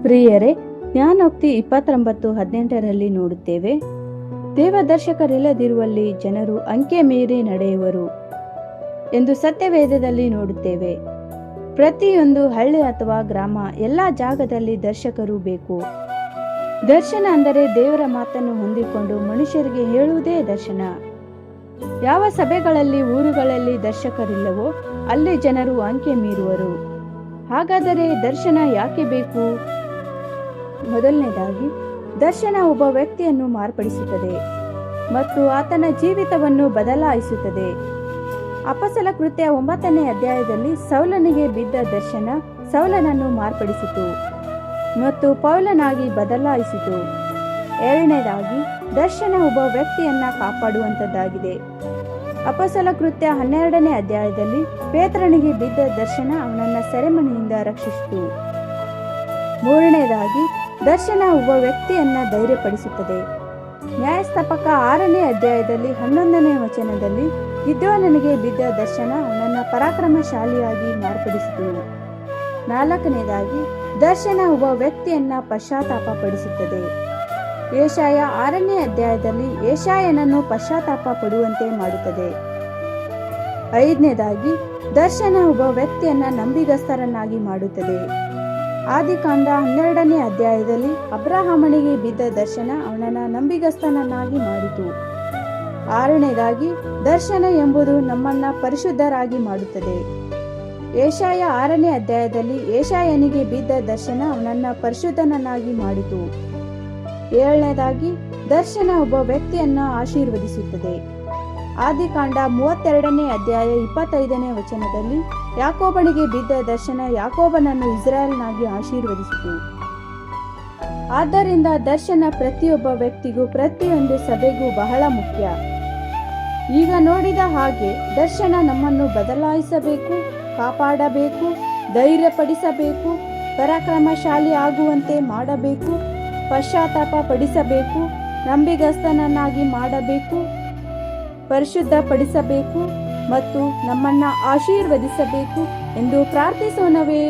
ಪ್ರಿಯರೇ, ಜ್ಞಾನೋಕ್ತಿ 29:18 ನೋಡುತ್ತೇವೆ. ದೇವದರ್ಶಕರಿಲ್ಲದಿರುವಲ್ಲಿ ಜನರು ಅಂಕೆ ಮೀರಿ ನಡೆಯುವರು ಎಂದು ಸತ್ಯವೇದದಲ್ಲಿ ನೋಡುತ್ತೇವೆ. ಪ್ರತಿಯೊಂದು ಹಳ್ಳಿ ಅಥವಾ ಗ್ರಾಮ, ಎಲ್ಲ ಜಾಗದಲ್ಲಿ ದರ್ಶಕರು ಬೇಕು. ದರ್ಶನ ಅಂದರೆ ದೇವರ ಮಾತನ್ನು ಹೊಂದಿಕೊಂಡು ಮನುಷ್ಯರಿಗೆ ಹೇಳುವುದೇ ದರ್ಶನ. ಯಾವ ಸಭೆಗಳಲ್ಲಿ, ಊರುಗಳಲ್ಲಿ ದರ್ಶಕರಿಲ್ಲವೋ ಅಲ್ಲಿ ಜನರು ಅಂಕೆ ಮೀರುವರು. ಹಾಗಾದರೆ ದರ್ಶನ ಯಾಕೆ ಬೇಕು? ಮೊದಲನೇದಾಗಿ, ದರ್ಶನ ಒಬ್ಬ ವ್ಯಕ್ತಿಯನ್ನು ಮಾರ್ಪಡಿಸುತ್ತದೆ ಮತ್ತು ಆತನ ಜೀವಿತವನ್ನು ಬದಲಾಯಿಸುತ್ತದೆ. ಅಪೊಸ್ತಲ ಕೃತ್ಯ 9ನೇ ಅಧ್ಯಾಯದಲ್ಲಿ ಸೌಲನಿಗೆ ಬಿದ್ದ ದರ್ಶನ ಸೌಲನನ್ನು ಮಾರ್ಪಡಿಸಿತು ಮತ್ತು ಪೌಲನಾಗಿ ಬದಲಾಯಿಸಿತು. ಎರಡನೇದಾಗಿ, ದರ್ಶನ ಒಬ್ಬ ವ್ಯಕ್ತಿಯನ್ನ ಕಾಪಾಡುವಂಥದ್ದಾಗಿದೆ. ಅಪೊಸ್ತಲ ಕೃತ್ಯ 12ನೇ ಅಧ್ಯಾಯದಲ್ಲಿ ಪೇತ್ರನಿಗೆ ಬಿದ್ದ ದರ್ಶನ ಅವನನ್ನ ಸೆರೆಮನೆಯಿಂದ ರಕ್ಷಿಸಿತು. ಮೂರನೇದಾಗಿ, ದರ್ಶನ ಒಬ್ಬ ವ್ಯಕ್ತಿಯನ್ನ ಧೈರ್ಯಪಡಿಸುತ್ತದೆ. ನ್ಯಾಯಸ್ಥಾಪಕ 6ನೇ ಅಧ್ಯಾಯದಲ್ಲಿ 11ನೇ ವಚನದಲ್ಲಿ ಗಿದ್ಯೋನನಿಗೆ ಬಿದ್ದ ದರ್ಶನ ಅವನನ್ನ ಪರಾಕ್ರಮಶಾಲಿಯಾಗಿ ಮಾರ್ಪಡಿಸಿತು. ನಾಲ್ಕನೇದಾಗಿ, ದರ್ಶನ ಒಬ್ಬ ವ್ಯಕ್ತಿಯನ್ನ ಪಶ್ಚಾತ್ತಾಪ ಪಡಿಸುತ್ತದೆ. ಯೆಶಾಯ 6ನೇ ಅಧ್ಯಾಯದಲ್ಲಿ ಯೆಶಾಯನನ್ನು ಪಶ್ಚಾತ್ತಾಪ ಪಡುವಂತೆ ಮಾಡುತ್ತದೆ. ಐದನೇದಾಗಿ, ದರ್ಶನ ಒಬ್ಬ ವ್ಯಕ್ತಿಯನ್ನ ನಂಬಿಗಸ್ತರನ್ನಾಗಿ ಮಾಡುತ್ತದೆ. ಆದಿಕಾಂಡ 12ನೇ ಅಧ್ಯಾಯದಲ್ಲಿ ಅಬ್ರಹಾಮನಿಗೆ ಬಿದ್ದ ದರ್ಶನ ಅವನನ್ನ ನಂಬಿಗಸ್ತನನ್ನಾಗಿ ಮಾಡಿತು. ಆರನೇದಾಗಿ, ದರ್ಶನ ಎಂಬುದು ನಮ್ಮನ್ನ ಪರಿಶುದ್ಧರಾಗಿ ಮಾಡುತ್ತದೆ. ಯೆಶಾಯ 6ನೇ ಅಧ್ಯಾಯದಲ್ಲಿ ಯೆಶಾಯನಿಗೆ ಬಿದ್ದ ದರ್ಶನ ಅವನನ್ನ ಪರಿಶುದ್ಧನನ್ನಾಗಿ ಮಾಡಿತು. ಏಳನೇದಾಗಿ, ದರ್ಶನ ಒಬ್ಬ ವ್ಯಕ್ತಿಯನ್ನ ಆಶೀರ್ವದಿಸುತ್ತದೆ. ಆದಿಕಾಂಡ 32ನೇ ಅಧ್ಯಾಯ 25ನೇ ವಚನದಲ್ಲಿ ಯಾಕೋಬನಿಗೆ ಬಿದ್ದ ದರ್ಶನ ಯಾಕೋಬನನ್ನು ಇಸ್ರಾಯೇಲ್ನಾಗಿ ಆಶೀರ್ವದಿಸಿತು. ಆದ್ದರಿಂದ ದರ್ಶನ ಪ್ರತಿಯೊಬ್ಬ ವ್ಯಕ್ತಿಗೂ, ಪ್ರತಿಯೊಂದು ಸಭೆಗೂ ಬಹಳ ಮುಖ್ಯ. ಈಗ ನೋಡಿದ ಹಾಗೆ ದರ್ಶನ ನಮ್ಮನ್ನು ಬದಲಾಯಿಸಬೇಕು, ಕಾಪಾಡಬೇಕು, ಧೈರ್ಯಪಡಿಸಬೇಕು, ಪರಾಕ್ರಮಶಾಲಿ ಆಗುವಂತೆ ಮಾಡಬೇಕು, ಪಶ್ಚಾತ್ತಾಪ ಪಡಿಸಬೇಕು, ನಂಬಿಗಸ್ತನನ್ನಾಗಿ ಮಾಡಬೇಕು, ಪರಿಶುದ್ಧಪಡಿಸಬೇಕು ಮತ್ತು ನಮ್ಮನ್ನ ಆಶೀರ್ವದಿಸಬೇಕು ಎಂದು ಪ್ರಾರ್ಥಿಸೋಣವೇ.